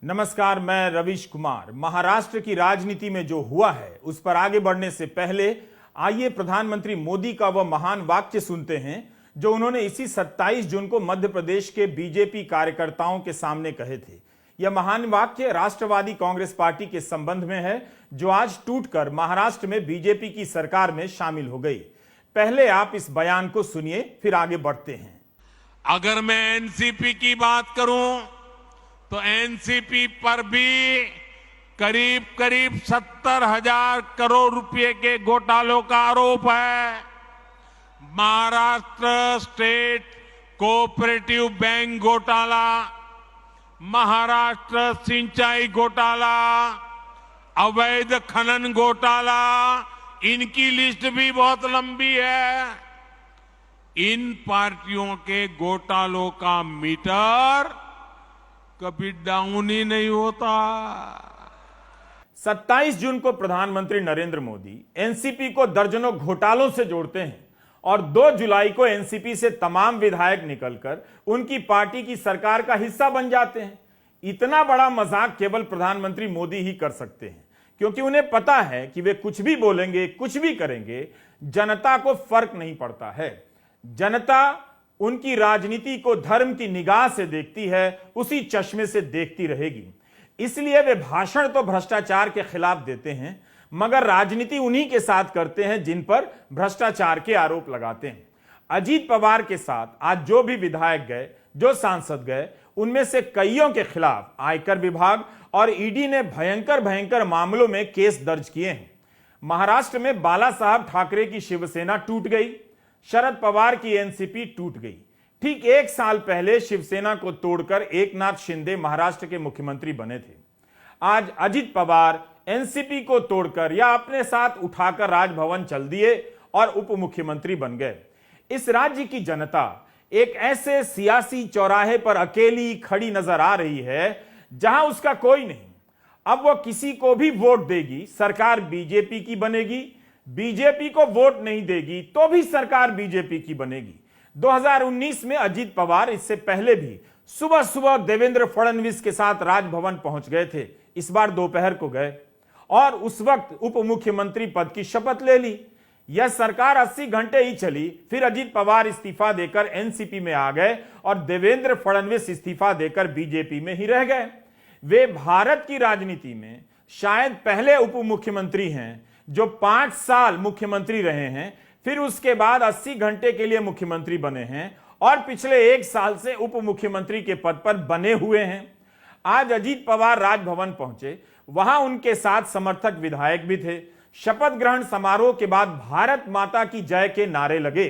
नमस्कार, मैं रवीश कुमार। महाराष्ट्र की राजनीति में जो हुआ है उस पर आगे बढ़ने से पहले आइए प्रधानमंत्री मोदी का वह महान वाक्य सुनते हैं जो उन्होंने इसी 27 जून को मध्य प्रदेश के बीजेपी कार्यकर्ताओं के सामने कहे थे। यह महान वाक्य राष्ट्रवादी कांग्रेस पार्टी के संबंध में है जो आज टूटकर महाराष्ट्र में बीजेपी की सरकार में शामिल हो गई। पहले आप इस बयान को सुनिए, फिर आगे बढ़ते हैं। अगर मैं एनसीपी की बात करूं तो एनसीपी पर भी करीब 70,000 करोड़ रुपए के घोटालों का आरोप है। महाराष्ट्र स्टेट कोऑपरेटिव बैंक घोटाला, महाराष्ट्र सिंचाई घोटाला, अवैध खनन घोटाला, इनकी लिस्ट भी बहुत लंबी है। इन पार्टियों के घोटालों का मीटर कभी डाउन ही नहीं होता। 27 जून को प्रधानमंत्री नरेंद्र मोदी एनसीपी को दर्जनों घोटालों से जोड़ते हैं और 2 जुलाई को एनसीपी से तमाम विधायक निकलकर उनकी पार्टी की सरकार का हिस्सा बन जाते हैं। इतना बड़ा मजाक केवल प्रधानमंत्री मोदी ही कर सकते हैं, क्योंकि उन्हें पता है कि वे कुछ भी बोलेंगे, कुछ भी करेंगे, जनता को फर्क नहीं पड़ता है। जनता उनकी राजनीति को धर्म की निगाह से देखती है, उसी चश्मे से देखती रहेगी। इसलिए वे भाषण तो भ्रष्टाचार के खिलाफ देते हैं, मगर राजनीति उन्हीं के साथ करते हैं जिन पर भ्रष्टाचार के आरोप लगाते हैं। अजीत पवार के साथ आज जो भी विधायक गए, जो सांसद गए, उनमें से कईयों के खिलाफ आयकर विभाग और ईडी ने भयंकर मामलों में केस दर्ज किए हैं। महाराष्ट्र में बाला साहब ठाकरे की शिवसेना टूट गई, शरद पवार की एनसीपी टूट गई। ठीक 1 साल पहले शिवसेना को तोड़कर एकनाथ शिंदे महाराष्ट्र के मुख्यमंत्री बने थे। आज अजित पवार एनसीपी को तोड़कर या अपने साथ उठाकर राजभवन चल दिए और उप मुख्यमंत्री बन गए। इस राज्य की जनता एक ऐसे सियासी चौराहे पर अकेली खड़ी नजर आ रही है जहां उसका कोई नहीं। अब वो किसी को भी वोट देगी, सरकार बीजेपी की बनेगी। बीजेपी को वोट नहीं देगी तो भी सरकार बीजेपी की बनेगी। 2019 में अजित पवार इससे पहले भी सुबह सुबह देवेंद्र फडणवीस के साथ राजभवन पहुंच गए थे। इस बार दोपहर को गए और उस वक्त उप मुख्यमंत्री पद की शपथ ले ली। यह सरकार 80 घंटे ही चली, फिर अजित पवार इस्तीफा देकर एनसीपी में आ गए और देवेंद्र फडणवीस इस्तीफा देकर बीजेपी में ही रह गए। वे भारत की राजनीति में शायद पहले उप मुख्यमंत्री हैं जो 5 साल मुख्यमंत्री रहे हैं, फिर उसके बाद 80 घंटे के लिए मुख्यमंत्री बने हैं और पिछले 1 साल से उप मुख्यमंत्री के पद पर बने हुए हैं। आज अजीत पवार राजभवन पहुंचे, वहां उनके साथ समर्थक विधायक भी थे। शपथ ग्रहण समारोह के बाद भारत माता की जय के नारे लगे।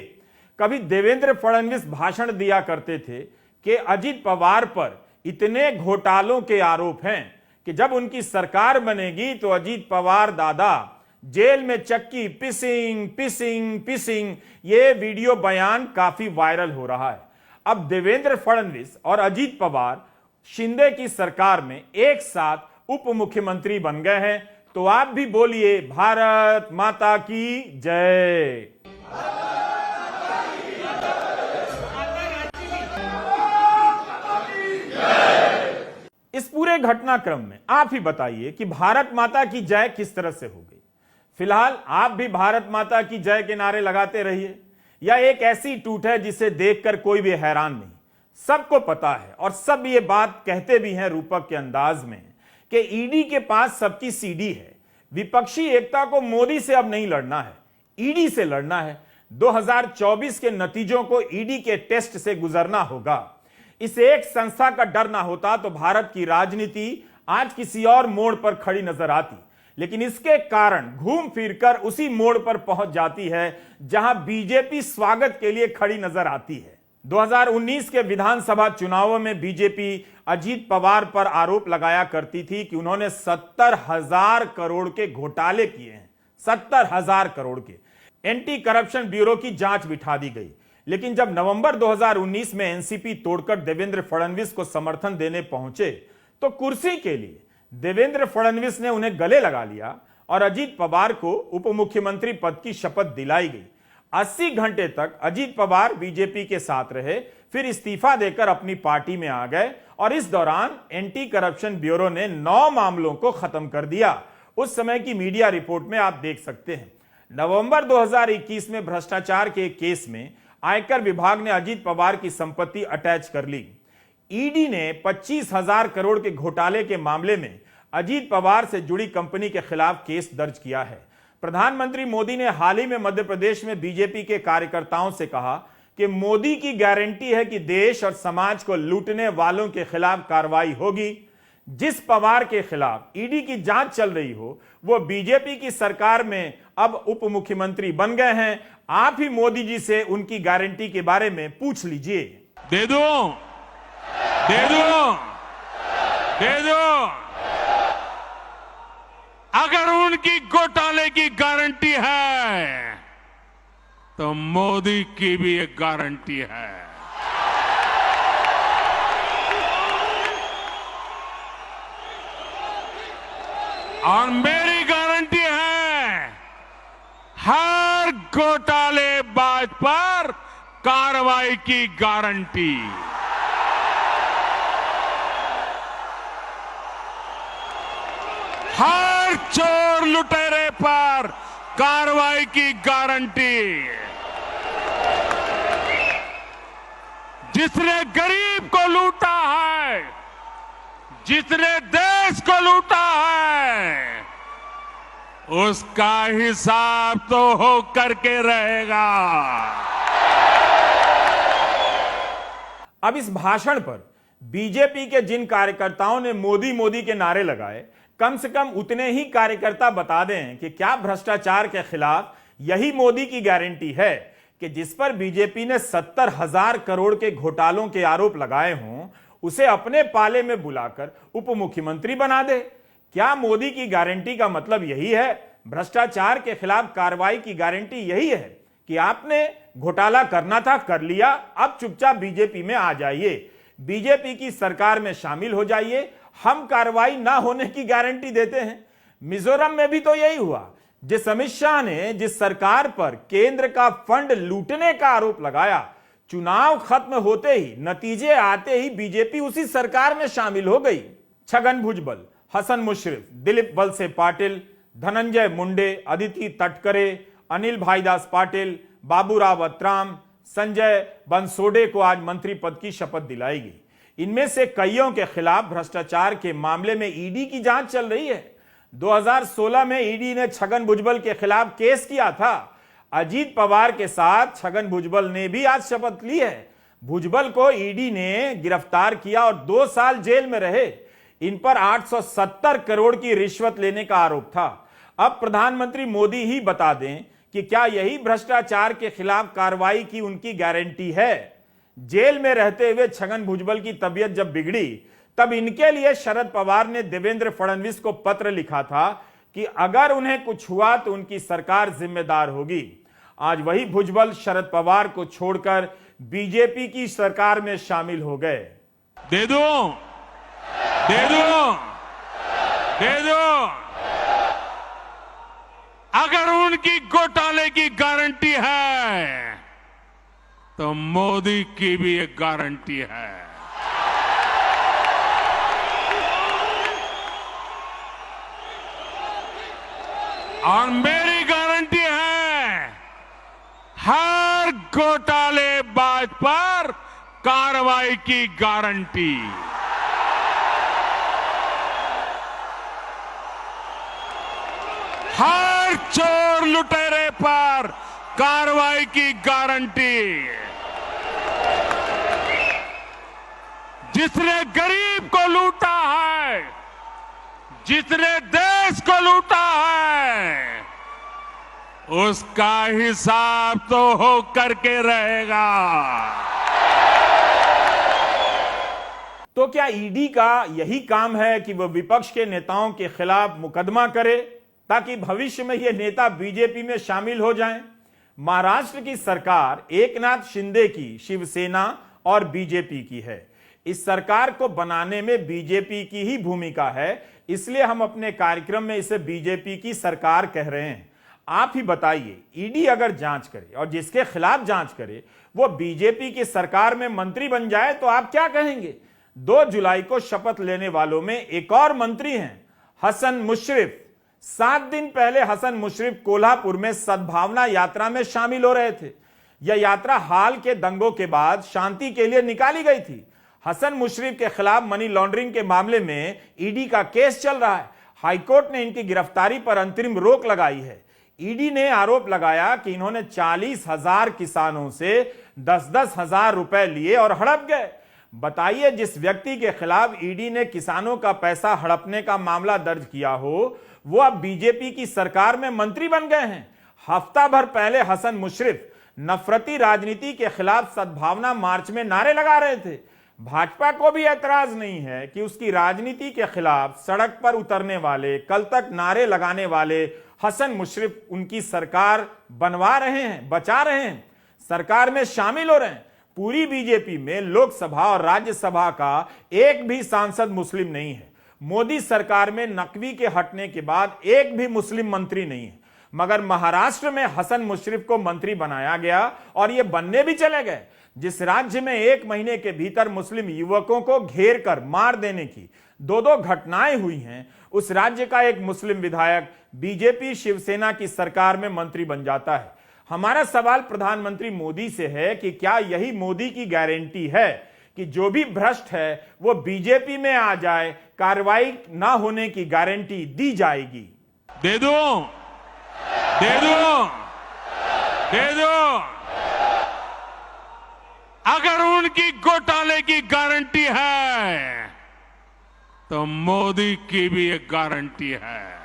कभी देवेंद्र फडणवीस भाषण दिया करते थे कि अजीत पवार पर इतने घोटालों के आरोप हैं कि जब उनकी सरकार बनेगी तो अजीत पवार दादा जेल में चक्की पिसिंग। ये वीडियो बयान काफी वायरल हो रहा है। अब देवेंद्र फडणवीस और अजीत पवार शिंदे की सरकार में एक साथ उप मुख्यमंत्री बन गए हैं। तो आप भी बोलिए, भारत माता की जय। इस पूरे घटनाक्रम में आप ही बताइए कि भारत माता की जय किस तरह से हो गई। फिलहाल आप भी भारत माता की जय के नारे लगाते रहिए। यह एक ऐसी टूट है जिसे देखकर कोई भी हैरान नहीं। सबको पता है और सब ये बात कहते भी हैं रूपक के अंदाज में कि ईडी के पास सबकी सीडी है। विपक्षी एकता को मोदी से अब नहीं लड़ना है, ईडी से लड़ना है। 2024 के नतीजों को ईडी के टेस्ट से गुजरना होगा। इस एक संस्था का डर ना होता तो भारत की राजनीति आज किसी और मोड़ पर खड़ी नजर आती, लेकिन इसके कारण घूम फिरकर उसी मोड़ पर पहुंच जाती है जहां बीजेपी स्वागत के लिए खड़ी नजर आती है। 2019 के विधानसभा चुनावों में बीजेपी अजीत पवार पर आरोप लगाया करती थी कि उन्होंने 70,000 करोड़ के घोटाले किए हैं। 70,000 करोड़ के। एंटी करप्शन ब्यूरो की जांच बिठा दी गई, लेकिन जब नवंबर 2019 में एनसीपी तोड़कर देवेंद्र फडणवीस को समर्थन देने पहुंचे तो कुर्सी के लिए देवेंद्र फडणवीस ने उन्हें गले लगा लिया और अजीत पवार को उप मुख्यमंत्री पद की शपथ दिलाई गई। 80 घंटे तक अजीत पवार बीजेपी के साथ रहे, फिर इस्तीफा देकर अपनी पार्टी में आ गए और इस दौरान एंटी करप्शन ब्यूरो ने 9 मामलों को खत्म कर दिया। उस समय की मीडिया रिपोर्ट में आप देख सकते हैं। नवंबर 2021 में भ्रष्टाचार के एक केस में आयकर विभाग ने अजीत पवार की संपत्ति अटैच कर ली। ईडी ने 25,000 करोड़ के घोटाले के मामले में अजीत पवार से जुड़ी कंपनी के खिलाफ केस दर्ज किया है। प्रधानमंत्री मोदी ने हाल ही में मध्य प्रदेश में बीजेपी के कार्यकर्ताओं से कहा कि मोदी की गारंटी है कि देश और समाज को लूटने वालों के खिलाफ कार्रवाई होगी। जिस पवार के खिलाफ ईडी की जांच चल रही हो वो बीजेपी की सरकार में अब उप मुख्यमंत्री बन गए हैं। आप ही मोदी जी से उनकी गारंटी के बारे में पूछ लीजिए। दे दो, दे दो, दे दो। अगर उनकी घोटाले की गारंटी है तो मोदी की भी एक गारंटी है। और मेरी गारंटी है हर घोटालेबाज पर कार्रवाई की गारंटी। हर चोर लुटेरे पर कार्रवाई की गारंटी। जिसने गरीब को लूटा है, जिसने देश को लूटा है, उसका हिसाब तो हो करके रहेगा। अब इस भाषण पर बीजेपी के जिन कार्यकर्ताओं ने मोदी मोदी के नारे लगाए, कम से कम उतने ही कार्यकर्ता बता दें कि क्या भ्रष्टाचार के खिलाफ यही मोदी की गारंटी है कि जिस पर बीजेपी ने 70,000 करोड़ के घोटालों के आरोप लगाए हों उसे अपने पाले में बुलाकर उप मुख्यमंत्री बना दे। क्या मोदी की गारंटी का मतलब यही है? भ्रष्टाचार के खिलाफ कार्रवाई की गारंटी यही है कि आपने घोटाला करना था, कर लिया, अब चुपचाप बीजेपी में आ जाइए, बीजेपी की सरकार में शामिल हो जाइए, हम कार्रवाई ना होने की गारंटी देते हैं। मिजोरम में भी तो यही हुआ। जिस अमित शाह ने जिस सरकार पर केंद्र का फंड लूटने का आरोप लगाया, चुनाव खत्म होते ही, नतीजे आते ही बीजेपी उसी सरकार में शामिल हो गई। छगन भुजबल, हसन मुश्रीफ, दिलीप वलसे पाटिल, धनंजय मुंडे, अदिति तटकरे, अनिल भाईदास पाटिल, बाबूराव अत्राम, संजय बंसोडे को आज मंत्री पद की शपथ दिलाई गई। इनमें से कईयों के खिलाफ भ्रष्टाचार के मामले में ईडी की जांच चल रही है। 2016 में ईडी ने छगन भुजबल के खिलाफ केस किया था। अजीत पवार के साथ छगन भुजबल ने भी आज शपथ ली है। भुजबल को ईडी ने गिरफ्तार किया और 2 साल जेल में रहे। इन पर 870 करोड़ की रिश्वत लेने का आरोप था। अब प्रधानमंत्री मोदी ही बता दें कि क्या यही भ्रष्टाचार के खिलाफ कार्रवाई की उनकी गारंटी है। जेल में रहते हुए छगन भुजबल की तबीयत जब बिगड़ी तब इनके लिए शरद पवार ने देवेंद्र फडणवीस को पत्र लिखा था कि अगर उन्हें कुछ हुआ तो उनकी सरकार जिम्मेदार होगी। आज वही भुजबल शरद पवार को छोड़कर बीजेपी की सरकार में शामिल हो गए। दे दो, दे दो, दे दो। अगर उनकी घोटाले की गारंटी है तो मोदी की भी एक गारंटी है। और मेरी गारंटी है हर घोटालेबाज पर कार्रवाई की गारंटी। हर चोर लुटेरे पर कार्रवाई की गारंटी। जिसने गरीब को लूटा है, जिसने देश को लूटा है, उसका हिसाब तो हो करके रहेगा। तो क्या ईडी का यही काम है कि वह विपक्ष के नेताओं के खिलाफ मुकदमा करे ताकि भविष्य में ये नेता बीजेपी में शामिल हो जाएं? महाराष्ट्र की सरकार एकनाथ शिंदे की, शिवसेना और बीजेपी की है। इस सरकार को बनाने में बीजेपी की ही भूमिका है, इसलिए हम अपने कार्यक्रम में इसे बीजेपी की सरकार कह रहे हैं। आप ही बताइए, ईडी अगर जांच करे और जिसके खिलाफ जांच करे वो बीजेपी की सरकार में मंत्री बन जाए तो आप क्या कहेंगे? 2 जुलाई को शपथ लेने वालों में एक और मंत्री हैं, हसन मुशर्रफ। 7 दिन पहले हसन मुशर्रफ कोल्हापुर में सद्भावना यात्रा में शामिल हो रहे थे। यह यात्रा हाल के दंगों के बाद शांति के लिए निकाली गई थी। हसन मुशर्रफ के खिलाफ मनी लॉन्ड्रिंग के मामले में ईडी का केस चल रहा है। हाईकोर्ट ने इनकी गिरफ्तारी पर अंतरिम रोक लगाई है। ईडी ने आरोप लगाया कि इन्होंने 40,000 किसानों से 10-10 हजार रुपए लिए और हड़प गए। बताइए, जिस व्यक्ति के खिलाफ ईडी ने किसानों का पैसा हड़पने का मामला दर्ज किया हो, वो अब बीजेपी की सरकार में मंत्री बन गए हैं। हफ्ता भर पहले हसन मुशर्रफ नफरती राजनीति के खिलाफ सद्भावना मार्च में नारे लगा रहे थे। भाजपा को भी ऐतराज नहीं है कि उसकी राजनीति के खिलाफ सड़क पर उतरने वाले, कल तक नारे लगाने वाले हसन मुशर्रफ उनकी सरकार बनवा रहे हैं, बचा रहे हैं, सरकार में शामिल हो रहे हैं। पूरी बीजेपी में लोकसभा और राज्यसभा का एक भी सांसद मुस्लिम नहीं है। मोदी सरकार में नकवी के हटने के बाद एक भी मुस्लिम मंत्री नहीं है, मगर महाराष्ट्र में हसन मुशर्रफ को मंत्री बनाया गया और ये बनने भी चले गए। जिस राज्य में 1 महीने के भीतर मुस्लिम युवकों को घेर कर मार देने की 2 घटनाएं हुई हैं, उस राज्य का एक मुस्लिम विधायक बीजेपी शिवसेना की सरकार में मंत्री बन जाता है। हमारा सवाल प्रधानमंत्री मोदी से है कि क्या यही मोदी की गारंटी है कि जो भी भ्रष्ट है वो बीजेपी में आ जाए, कार्रवाई ना होने की गारंटी दी जाएगी? दे दो, दे दो, दे दो। अगर उनकी घोटाले की गारंटी है तो मोदी की भी एक गारंटी है।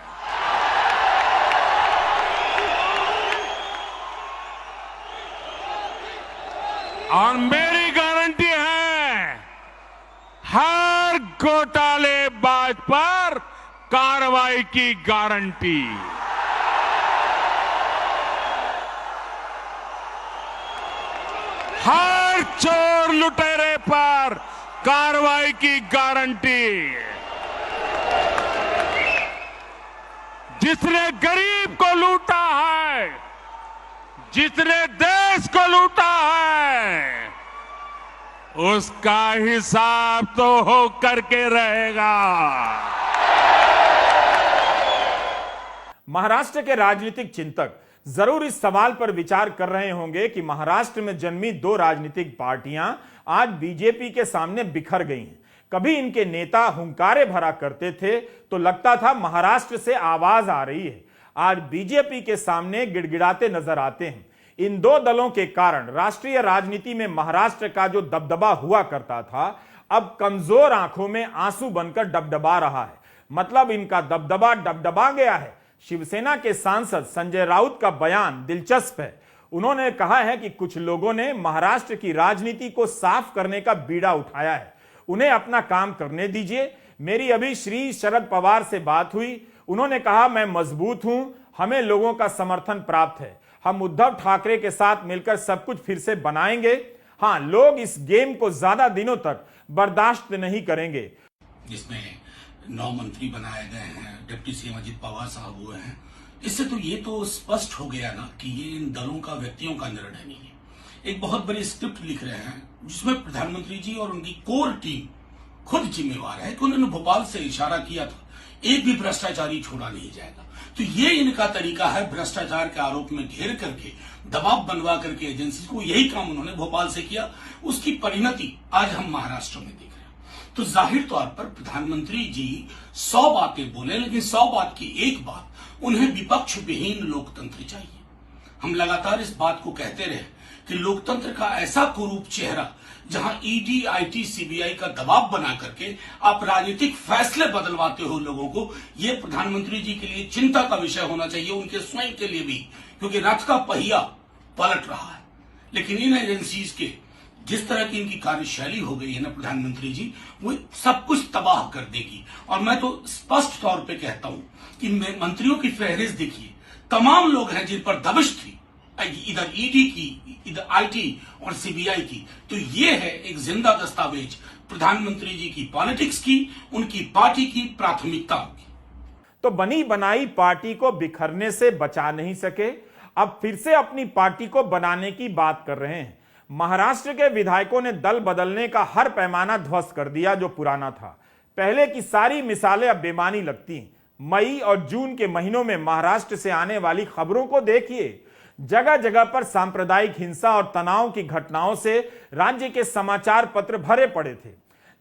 और मेरी गारंटी है, हर घोटालेबाज पर कार्रवाई की गारंटी। हर चोर लुटेरे पर कार्रवाई की गारंटी। जिसने गरीब को लूटा है, जिसने देश को लूटा है, उसका हिसाब तो हो करके रहेगा। महाराष्ट्र के राजनीतिक चिंतक जरूर इस सवाल पर विचार कर रहे होंगे कि महाराष्ट्र में जन्मी 2 राजनीतिक पार्टियां आज बीजेपी के सामने बिखर गई हैं। कभी इनके नेता हुंकारे भरा करते थे तो लगता था महाराष्ट्र से आवाज आ रही है, आज बीजेपी के सामने गिड़गिड़ाते नजर आते हैं। इन 2 दलों के कारण राष्ट्रीय राजनीति में महाराष्ट्र का जो दबदबा हुआ करता था, अब कमजोर आंखों में आंसू बनकर डबडबा रहा है। मतलब इनका दबदबा डबडबा गया है। शिवसेना के सांसद संजय राउत का बयान दिलचस्प है। उन्होंने कहा है कि कुछ लोगों ने महाराष्ट्र की राजनीति को साफ करने का बीड़ा उठाया है, उन्हें अपना काम करने दीजिए। मेरी अभी श्री शरद पवार से बात हुई, उन्होंने कहा मैं मजबूत हूं, हमें लोगों का समर्थन प्राप्त है, हम उद्धव ठाकरे के साथ मिलकर सब कुछ फिर से बनाएंगे। हां, लोग इस गेम को ज्यादा दिनों तक बर्दाश्त नहीं करेंगे। जिसमें 9 मंत्री बनाए गए हैं, डिप्टी सीएम अजित पवार साहब हुए हैं, इससे तो ये तो स्पष्ट हो गया ना कि ये इन दलों का, व्यक्तियों का निर्णय नहीं है। एक बहुत बड़ी स्क्रिप्ट लिख रहे हैं जिसमें प्रधानमंत्री जी और उनकी कोर टीम खुद जिम्मेवार है कि उन्होंने भोपाल से इशारा किया था, एक भी भ्रष्टाचारी छोड़ा नहीं जाएगा। तो ये इनका तरीका है, भ्रष्टाचार के आरोप में घेर करके, दबाव बनवा करके एजेंसी को, यही काम उन्होंने भोपाल से किया। उसकी परिणति आज हम महाराष्ट्र में देख रहे हैं। तो जाहिर तौर पर प्रधानमंत्री जी 100 बातें बोले, लेकिन 100 बात की एक बात, उन्हें विपक्ष विहीन लोकतंत्र चाहिए। हम लगातार इस बात को कहते रहे कि लोकतंत्र का ऐसा कुरूप चेहरा जहां ईडी, आईटी, सीबीआई का दबाव बना करके आप राजनीतिक फैसले बदलवाते हो लोगों को, ये प्रधानमंत्री जी के लिए चिंता का विषय होना चाहिए, उनके स्वयं के लिए भी, क्योंकि रथ का पहिया पलट रहा है। लेकिन इन एजेंसीज के जिस तरह की इनकी कार्यशैली हो गई है ना प्रधानमंत्री जी, वो सब कुछ तबाह कर देगी। और मैं तो स्पष्ट तौर पे कहता हूं कि मंत्रियों की फहरिस्त देखिए, तमाम लोग हैं जिन पर दबिश थी, इधर ईडी की, इधर आईटी और सीबीआई की। तो ये है एक जिंदा दस्तावेज प्रधानमंत्री जी की पॉलिटिक्स की, उनकी पार्टी की प्राथमिकताओं की। तो बनी बनाई पार्टी को बिखरने से बचा नहीं सके, अब फिर से अपनी पार्टी को बनाने की बात कर रहे हैं। महाराष्ट्र के विधायकों ने दल बदलने का हर पैमाना ध्वस्त कर दिया जो पुराना था। पहले की सारी मिसालें अब बेमानी लगती हैं। मई और जून के महीनों में महाराष्ट्र से आने वाली खबरों को देखिए। जगह जगह पर सांप्रदायिक हिंसा और तनाव की घटनाओं से राज्य के समाचार पत्र भरे पड़े थे।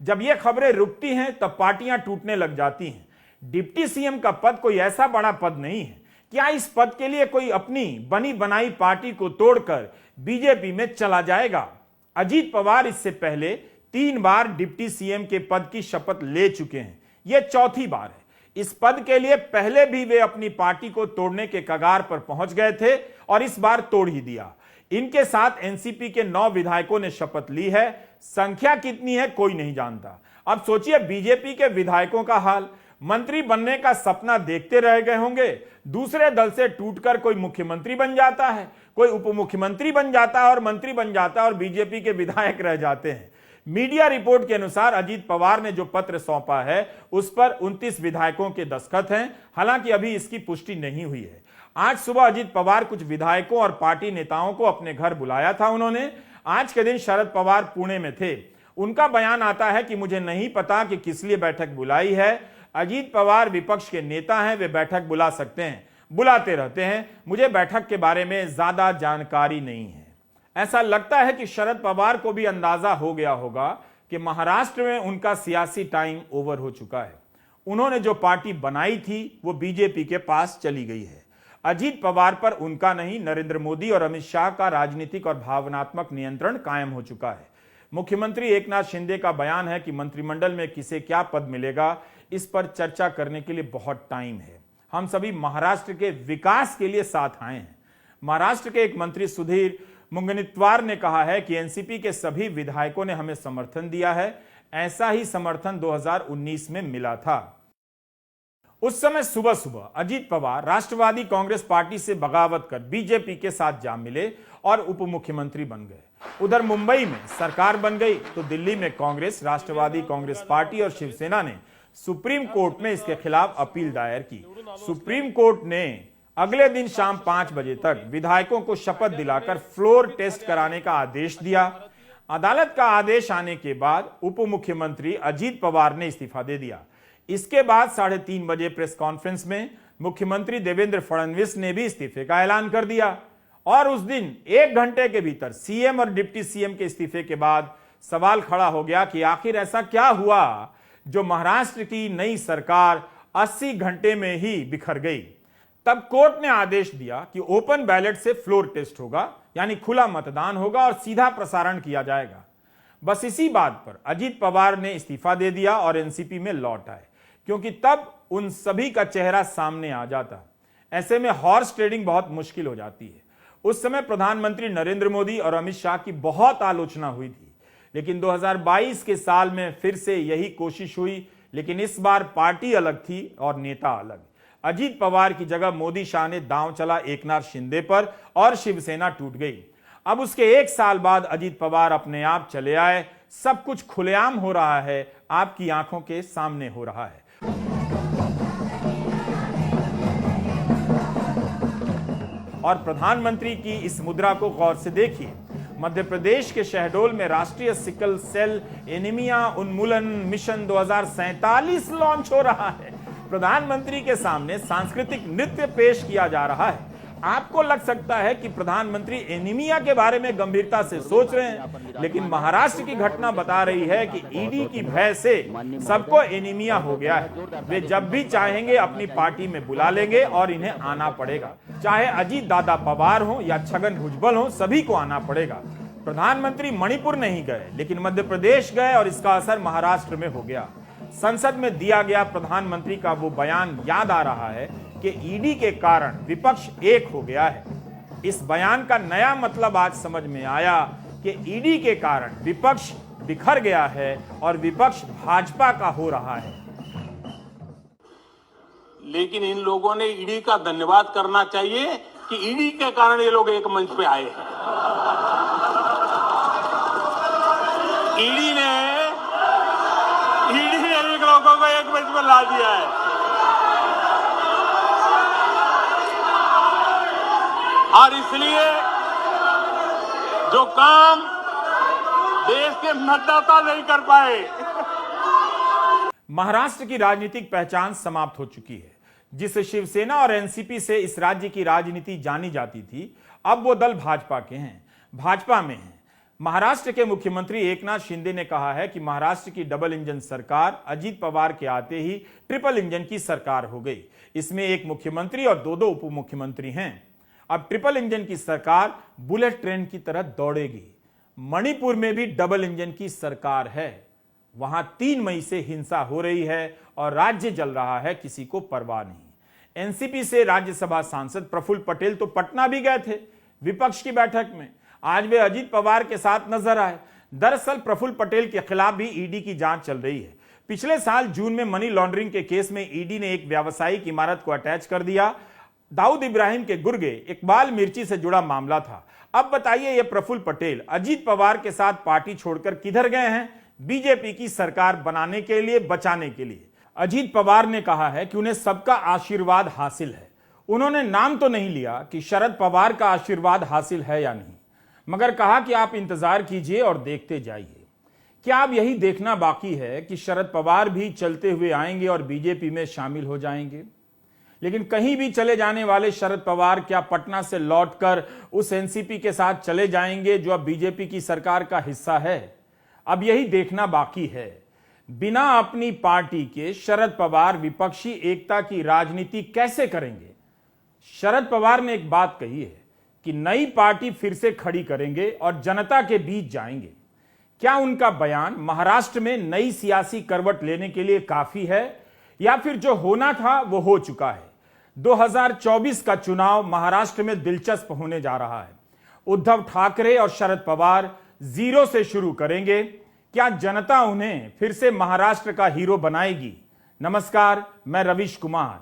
जब ये खबरें रुकती हैं तब पार्टियां टूटने लग जाती हैं। डिप्टी सीएम का पद कोई ऐसा बड़ा पद नहीं है। क्या इस पद के लिए कोई अपनी बनी बनाई पार्टी को तोड़कर बीजेपी में चला जाएगा? अजीत पवार इससे पहले 3 बार डिप्टी सीएम के पद की शपथ ले चुके हैं। यह चौथी बार है। इस पद के लिए पहले भी वे अपनी पार्टी को तोड़ने के कगार पर पहुंच गए थे और इस बार तोड़ ही दिया। इनके साथ एनसीपी के 9 विधायकों ने शपथ ली है। संख्या कितनी है कोई नहीं जानता। अब सोचिए बीजेपी के विधायकों का हाल। मंत्री बनने का सपना देखते रह गए होंगे। दूसरे दल से टूटकर कोई मुख्यमंत्री बन जाता है, कोई उप मुख्यमंत्री बन जाता है और मंत्री बन जाता है और बीजेपी के विधायक रह जाते हैं। मीडिया रिपोर्ट के अनुसार अजीत पवार ने जो पत्र सौंपा है उस पर 29 विधायकों के दस्तखत हैं। हालांकि अभी इसकी पुष्टि नहीं हुई है। आज सुबह अजीत पवार कुछ विधायकों और पार्टी नेताओं को अपने घर बुलाया था उन्होंने। आज के दिन शरद पवार पुणे में थे। उनका बयान आता है कि मुझे नहीं पता कि किस लिए बैठक बुलाई है। अजीत पवार विपक्ष के नेता हैं, वे बैठक बुला सकते हैं, बुलाते रहते हैं। मुझे बैठक के बारे में ज्यादा जानकारी नहीं है। ऐसा लगता है कि शरद पवार को भी अंदाजा हो गया होगा कि महाराष्ट्र में उनका सियासी टाइम ओवर हो चुका है। उन्होंने जो पार्टी बनाई थी वो बीजेपी के पास चली गई है। अजीत पवार पर उनका नहीं, नरेंद्र मोदी और अमित शाह का राजनीतिक और भावनात्मक नियंत्रण कायम हो चुका है। मुख्यमंत्री एकनाथ शिंदे का बयान है कि मंत्रिमंडल में किसे क्या पद मिलेगा इस पर चर्चा करने के लिए बहुत टाइम है। हम सभी महाराष्ट्र के विकास के लिए साथ आए हैं। महाराष्ट्र के एक मंत्री सुधीर मुंगनित्वार ने कहा है कि एनसीपी के सभी विधायकों ने हमें समर्थन दिया है। ऐसा ही समर्थन 2019 में मिला था। उस समय सुबह सुबह अजीत पवार राष्ट्रवादी कांग्रेस पार्टी से बगावत कर बीजेपी के साथ जा मिले और उप मुख्यमंत्री बन गए। उधर मुंबई में सरकार बन गई तो दिल्ली में कांग्रेस, राष्ट्रवादी कांग्रेस पार्टी और शिवसेना ने सुप्रीम कोर्ट में इसके खिलाफ अपील दायर की। सुप्रीम कोर्ट ने अगले दिन शाम 5 बजे तक विधायकों को शपथ दिलाकर फ्लोर टेस्ट कराने का आदेश दिया। अदालत का आदेश आने के बाद उप मुख्यमंत्री अजीत पवार ने इस्तीफा दे दिया। इसके बाद 3:30 बजे प्रेस कॉन्फ्रेंस में मुख्यमंत्री देवेंद्र फडणवीस ने भी इस्तीफे का ऐलान कर दिया और उस दिन 1 घंटे के भीतर सीएम और डिप्टी सीएम के इस्तीफे के बाद सवाल खड़ा हो गया कि आखिर ऐसा क्या हुआ जो महाराष्ट्र की नई सरकार 80 घंटे में ही बिखर गई। तब कोर्ट ने आदेश दिया कि ओपन बैलेट से फ्लोर टेस्ट होगा, यानी खुला मतदान होगा और सीधा प्रसारण किया जाएगा। बस इसी बात पर अजीत पवार ने इस्तीफा दे दिया और एनसीपी में लौट आए, क्योंकि तब उन सभी का चेहरा सामने आ जाता। ऐसे में हॉर्स ट्रेडिंग बहुत मुश्किल हो जाती है। उस समय प्रधानमंत्री नरेंद्र मोदी और अमित शाह की बहुत आलोचना हुई थी, लेकिन 2022 के साल में फिर से यही कोशिश हुई, लेकिन इस बार पार्टी अलग थी और नेता अलग। अजीत पवार की जगह मोदी शाह ने दांव चला एकनाथ शिंदे पर और शिवसेना टूट गई। अब उसके 1 साल बाद अजीत पवार अपने आप चले आए। सब कुछ खुलेआम हो रहा है, आपकी आंखों के सामने हो रहा है। और प्रधानमंत्री की इस मुद्रा को गौर से देखिए। मध्य प्रदेश के शहडोल में राष्ट्रीय सिकल सेल एनीमिया उन्मूलन मिशन 2047 लॉन्च हो रहा है। प्रधानमंत्री के सामने सांस्कृतिक नृत्य पेश किया जा रहा है। आपको लग सकता है कि प्रधानमंत्री एनीमिया के बारे में गंभीरता से सोच रहे हैं, लेकिन महाराष्ट्र की घटना बता रही है कि ईडी की भय से सबको एनीमिया हो गया है। वे जब भी चाहेंगे अपनी पार्टी में बुला लेंगे और इन्हें आना पड़ेगा। चाहे अजीत दादा पवार हो या छगन भुजबल हो, सभी को आना पड़ेगा। प्रधानमंत्री मणिपुर नहीं गए, लेकिन मध्य प्रदेश गए और इसका असर महाराष्ट्र में हो गया। संसद में दिया गया प्रधानमंत्री का वो बयान याद आ रहा है कि ईडी के कारण विपक्ष एक हो गया है। इस बयान का नया मतलब आज समझ में आया कि ईडी के कारण विपक्ष बिखर गया है और विपक्ष भाजपा का हो रहा है। लेकिन इन लोगों ने ईडी का धन्यवाद करना चाहिए कि ईडी के कारण ये लोग एक मंच पे आए हैं। ईडी ने इन लोगों को एक मंच पर ला दिया है। और इसलिए जो काम देश के मतदाता नहीं कर पाए। महाराष्ट्र की राजनीतिक पहचान समाप्त हो चुकी है। जिस शिवसेना और एनसीपी से इस राज्य की राजनीति जानी जाती थी, अब वो दल भाजपा के हैं, भाजपा में हैं। महाराष्ट्र के मुख्यमंत्री एकनाथ शिंदे ने कहा है कि महाराष्ट्र की डबल इंजन सरकार अजीत पवार के आते ही ट्रिपल इंजन की सरकार हो गई। इसमें एक मुख्यमंत्री और दो उप मुख्यमंत्री हैं। अब ट्रिपल इंजन की सरकार बुलेट ट्रेन की तरह दौड़ेगी। मणिपुर में भी डबल इंजन की सरकार है। वहां 3 मई से हिंसा हो रही है और राज्य जल रहा है, किसी को परवाह नहीं। एनसीपी से राज्यसभा सांसद प्रफुल्ल पटेल तो पटना भी गए थे विपक्ष की बैठक में। आज वे अजीत पवार के साथ नजर आए। दरअसल प्रफुल्ल पटेल के खिलाफ भी ईडी की जांच चल रही है। पिछले साल जून में मनी लॉन्ड्रिंग के केस में ईडी ने एक व्यावसायिक इमारत को अटैच कर दिया। दाऊद इब्राहिम के गुर्गे इकबाल मिर्ची से जुड़ा मामला था। अब बताइए, ये प्रफुल्ल पटेल अजीत पवार के साथ पार्टी छोड़कर किधर गए हैं? बीजेपी की सरकार बनाने के लिए, बचाने के लिए। अजीत पवार ने कहा है कि उन्हें सबका आशीर्वाद हासिल है। उन्होंने नाम तो नहीं लिया कि शरद पवार का आशीर्वाद हासिल है या नहीं, मगर कहा कि आप इंतजार कीजिए और देखते जाइए। क्या अब यही देखना बाकी है कि शरद पवार भी चलते हुए आएंगे और बीजेपी में शामिल हो जाएंगे? लेकिन कहीं भी चले जाने वाले शरद पवार क्या पटना से लौटकर उस एनसीपी के साथ चले जाएंगे जो अब बीजेपी की सरकार का हिस्सा है? अब यही देखना बाकी है। बिना अपनी पार्टी के शरद पवार विपक्षी एकता की राजनीति कैसे करेंगे? शरद पवार ने एक बात कही है कि नई पार्टी फिर से खड़ी करेंगे और जनता के बीच जाएंगे। क्या उनका बयान महाराष्ट्र में नई सियासी करवट लेने के लिए काफी है, या फिर जो होना था वो हो चुका है? 2024 का चुनाव महाराष्ट्र में दिलचस्प होने जा रहा है। उद्धव ठाकरे और शरद पवार जीरो से शुरू करेंगे। क्या जनता उन्हें फिर से महाराष्ट्र का हीरो बनाएगी? नमस्कार, मैं रविश कुमार।